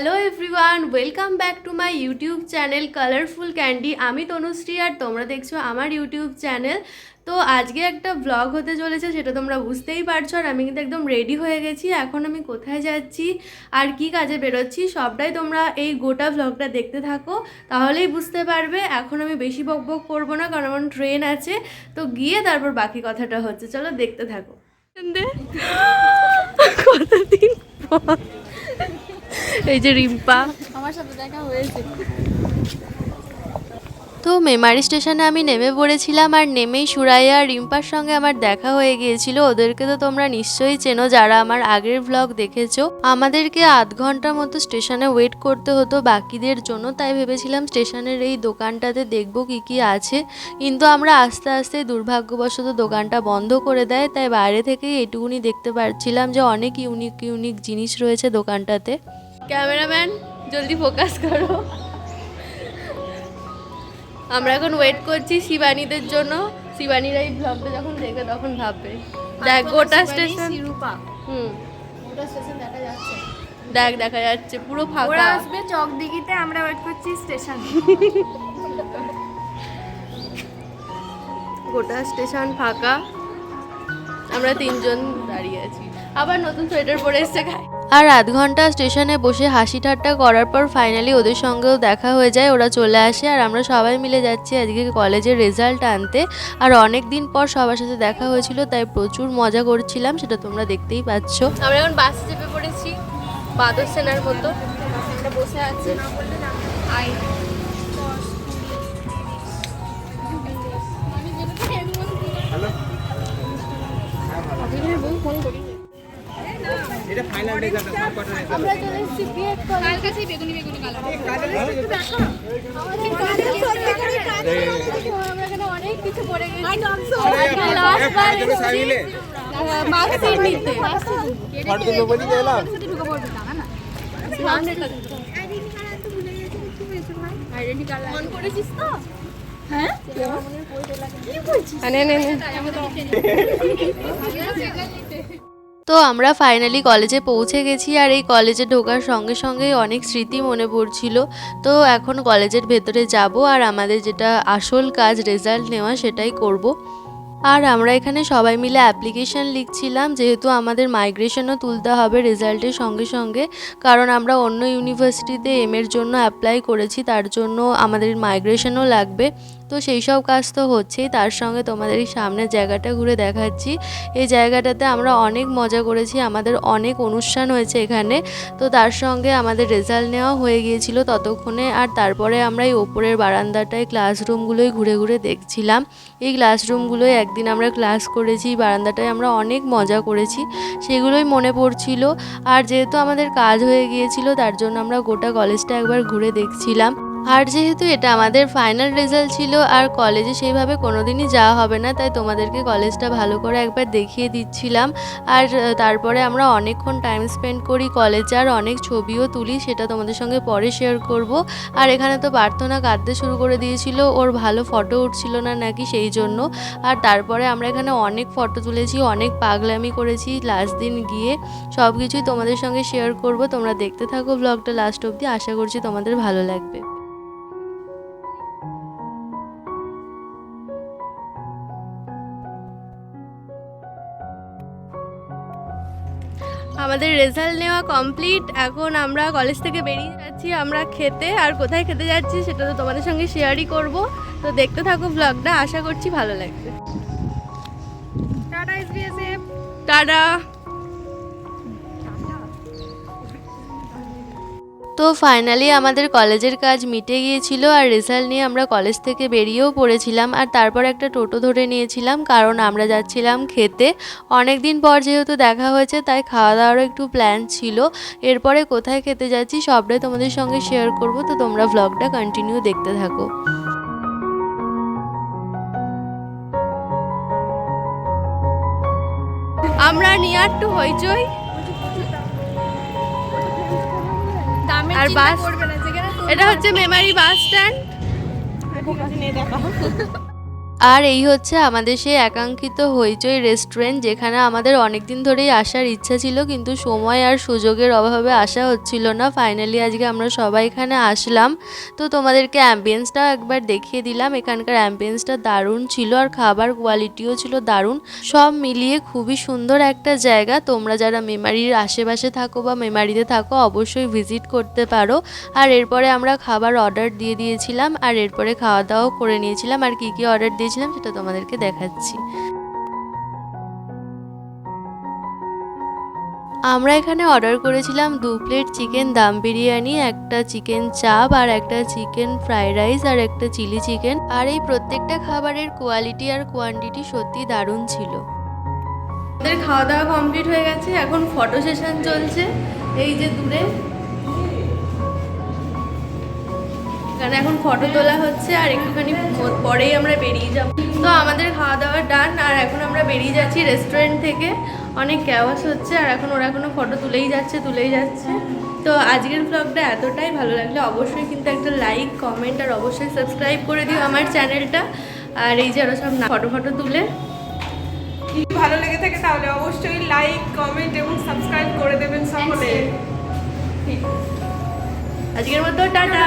Hello everyone, welcome back to my YouTube channel colourful candy. আমি তনুশ্রী আর তোমরা দেখছো আমার ইউটিউব চ্যানেল। তো আজকে একটা ব্লগ হতে চলেছে, সেটা তোমরা বুঝতেই পারছো। আর আমি কিন্তু একদম রেডি হয়ে গেছি। এখন আমি কোথায় যাচ্ছি আর কি কাজে বেরোচ্ছি সবটাই তোমরা এই গোটা ব্লগটা দেখতে থাকো, তাহলেই বুঝতে পারবে। এখন আমি বেশি বকবক করবো না, কারণ আমার ট্রেন আছে। তো গিয়ে তারপর বাকি কথাটা হচ্ছে, চলো দেখতে থাকো। কতদিন পর এই যে রিম্পা আমার সাথে দেখা হয়েছে। তো মেমারি স্টেশনে আমি নেমে পড়েছিলাম, আর নেমেই সুরাইয়া আর রিম্পার সঙ্গে আমার দেখা হয়ে গিয়েছিল। ওদেরকে তো তোমরা নিশ্চয়ই চেনো যারা আমার আগের ব্লগ দেখেছো। আমাদেরকে আধ ঘন্টার মতো স্টেশনে ওয়েট করতে হতো বাকিদের জন্য, তাই ভেবেছিলাম স্টেশনের এই দোকানটাতে দেখবো কি কি আছে, কিন্তু আমরা আস্তে আস্তে দুর্ভাগ্যবশত দোকানটা বন্ধ করে দেয়। তাই বাইরে থেকেই এটুকুনি দেখতে পাচ্ছিলাম যে অনেক ইউনিক ইউনিক জিনিস রয়েছে দোকানটাতে। ক্যামেরাম্যান জলদি ফোকাস করো। আমরা এখন ওয়েট করছি শিবানীদের জন্য। শিবানীরা এই ব্লগটা যখন দেখবে তখন ভাববে দেখ গোটা স্টেশন। গোটা স্টেশন দেখা যাচ্ছে। দেখ দেখা যাচ্ছে পুরো ওরা ফাঁকা। আসবে চকদিঘিতে, আমরা ওয়েট করছি স্টেশন। গোটা স্টেশন ফাঁকা, আমরা তিনজন দাঁড়িয়ে আছি। আবার নতুন সোয়েটার পরে এসছে গায়ে। আর আধ ঘন্টা স্টেশনে বসে হাসি ঠাট্টা করার পর ফাইনালি ওদের সঙ্গেও দেখা হয়ে যায়। ওরা চলে আসে আর আমরা সবাই মিলে যাচ্ছি আজকে কলেজের রেজাল্ট আনতে। আর অনেক দিন পর সবার সাথে দেখা হয়েছিল, তাই প্রচুর মজা করছিলাম, সেটা তোমরা দেখতেই পাচ্ছ। আমরা এখন বাসে চেপে পড়েছি বাদর সেনার মতো। আমরা বসে আছি। এটা ফাইনাল রেজাল্ট সব কটা রেজাল্ট আমরা চলে এসেছি বিএড কলেজ। কাল কাছেই বেগুনি কালার। আমরা এখানে অনেক কিছু পড়ে গেছি। লাস্ট বার সাইলে মার্কশিট নিতে। ফটো তো বলি গেলাম ঢুকে পড়বে জানা না। আইডেন্টি কার্ড অন করেছিস তো? হ্যাঁ? কি বলছিস? তো আমরা ফাইনালি কলেজে পৌঁছে গেছি, আর এই কলেজে ঢোকার সঙ্গে সঙ্গেই অনেক স্মৃতি মনে পড়ছিল। তো এখন কলেজের ভেতরে যাব, আর আমাদের যেটা আসল কাজ রেজাল্ট নেওয়া সেটাই করব। আর আমরা এখানে সবাই মিলে অ্যাপ্লিকেশন লিখছিলাম, যেহেতু আমাদের মাইগ্রেশনও তুলতে হবে রেজাল্টের সঙ্গে সঙ্গে, কারণ আমরা অন্য ইউনিভার্সিটিতে এর জন্য অ্যাপ্লাই করেছি, তার জন্য আমাদের মাইগ্রেশনও লাগবে। তো সেই সব কাজ তো হচ্ছেই, তার সঙ্গে তোমাদের এই সামনের জায়গাটা ঘুরে দেখাচ্ছি। এই জায়গাটাতে আমরা অনেক মজা করেছি, আমাদের অনেক অনুষ্ঠান হয়েছে এখানে। তো তার সঙ্গে আমাদের রেজাল্ট নেওয়া হয়ে গিয়েছিল ততক্ষণে। আর তারপরে আমরা এই ওপরের বারান্দাটায় ক্লাসরুমগুলোই ঘুরে ঘুরে দেখছিলাম। এই ক্লাসরুমগুলোয় একদিন আমরা ক্লাস করেছি, বারান্দাটায় আমরা অনেক মজা করেছি, সেগুলোই মনে পড়ছিল। আর যেহেতু আমাদের কাজ হয়ে গিয়েছিল, তার জন্য আমরা গোটা কলেজটা একবার ঘুরে দেখছিলাম। আর যেহেতু এটা আমাদের ফাইনাল রেজাল্ট ছিল, আর কলেজে সেইভাবে কোনোদিনই যাওয়া হবে না, তাই তোমাদেরকে কলেজটা ভালো করে একবার দেখিয়ে দিচ্ছিলাম। আর তারপরে আমরা অনেকক্ষণ টাইম স্পেন্ড করি কলেজে, আর অনেক ছবিও তুলি, সেটা তোমাদের সঙ্গে পরে শেয়ার করব। আর এখানে তো প্রার্থনা কাঁদতে শুরু করে দিয়েছিল, ওর ভালো ফটো উঠছিল না নাকি, সেই জন্য। আর তারপরে আমরা এখানে অনেক ফটো তুলেছি, অনেক পাগলামি করেছি লাস্ট দিন গিয়ে। সব কিছুই তোমাদের সঙ্গে শেয়ার করব, তোমরা দেখতে থাকো ব্লগটা লাস্ট অবধি। আশা করছি তোমাদের ভালো লাগবে। আমাদের রেজাল্ট নেওয়া কমপ্লিট। এখন আমরা কলেজ থেকে বেরিয়ে যাচ্ছি আমরা খেতে। আর কোথায় খেতে যাচ্ছি সেটা তো তোমাদের সঙ্গে শেয়ারই করব। তো দেখতে থাকো ব্লগটা, আশা করছি ভালো লাগবে। টাটা এসবিএসএফ। টাটা। তো ফাইনালি আমাদের কলেজের কাজ মিটে গিয়েছিল, আর রেজাল্ট নিয়ে আমরা কলেজ থেকে বেরিয়েও পড়েছিলাম। আর তারপর একটা টোটো ধরে নিয়েছিলাম, কারণ আমরা যাচ্ছিলাম খেতে। অনেক দিন পর যেহেতু দেখা হয়েছে, তাই খাওয়া দাওয়ারও একটু প্ল্যান ছিল। এরপরে কোথায় খেতে যাচ্ছি সবটাই তোমাদের সঙ্গে শেয়ার করব, তো তোমরা ব্লগটা কন্টিনিউ দেখতে থাকো। আমরা নিয়ার টু হইচই, আর বাস এটা হচ্ছে মেমারি বাস স্ট্যান্ড। আর এই হচ্ছে আমাদের সেই একাঙ্ক্ষিত হইচই রেস্টুরেন্ট, যেখানে আমাদের অনেক দিন ধরেই আসার ইচ্ছা ছিল, কিন্তু সময় আর সুযোগের অভাবে আসা হচ্ছিল না। ফাইনালি আজকে আমরা সবাই এখানে আসলাম। তো তোমাদেরকে অ্যাম্বিয়েন্সটা একবার দেখিয়ে দিলাম। এখানকার অ্যাম্বিয়েন্সটা দারুণ ছিল আর খাবার কোয়ালিটিও ছিল দারুণ। সব মিলিয়ে খুবই সুন্দর একটা জায়গা। তোমরা যারা মেমারির আশেপাশে থাকো বা মেমারিতে থাকো অবশ্যই ভিজিট করতে পারো। আর এরপরে আমরা খাবার অর্ডার দিয়ে দিয়েছিলাম আর এরপরে খাওয়া দাওয়াও করে নিয়েছিলাম। আর কী কী অর্ডার দিয়েছিলাম সেটা তোমাদেরকে দেখাচ্ছি। আমরা এখানে অর্ডার করেছিলাম 2 প্লেট চিকেন দম বিরিয়ানি, একটা চিকেন চাপ আর একটা চিকেন ফ্রাইড রাইস আর একটা চিলি চিকেন। আর এই প্রত্যেকটা খাবারের কোয়ালিটি আর কোয়ান্টিটি সত্যি দারুণ ছিল। আমাদের খাওয়া দাওয়া কমপ্লিট হয়ে গেছে, এখন ফটো সেশন চলছে এই যে দূরে। কারণ এখন ফটো তোলা হচ্ছে আর একটুখানি পরেই আমরা বেরিয়ে যাব। তো আমাদের খাওয়া দাওয়া ডান আর এখন আমরা বেরিয়ে যাচ্ছি রেস্টুরেন্ট থেকে। অনেক ক্যাওয়াস হচ্ছে আর এখন ওরা এখনো ফটো তুলেই যাচ্ছে। তো আজকের ব্লগটা এতটাই, ভালো লাগলে অবশ্যই কিন্তু একটা লাইক কমেন্ট আর অবশ্যই সাবস্ক্রাইব করে দিও আমার চ্যানেলটা। আর এই যে আরও সব ফটো তুলে যদি ভালো লেগে থাকে তাহলে অবশ্যই লাইক কমেন্ট এবং সাবস্ক্রাইব করে দেবেন সকলে। আজকের মতো টাটা।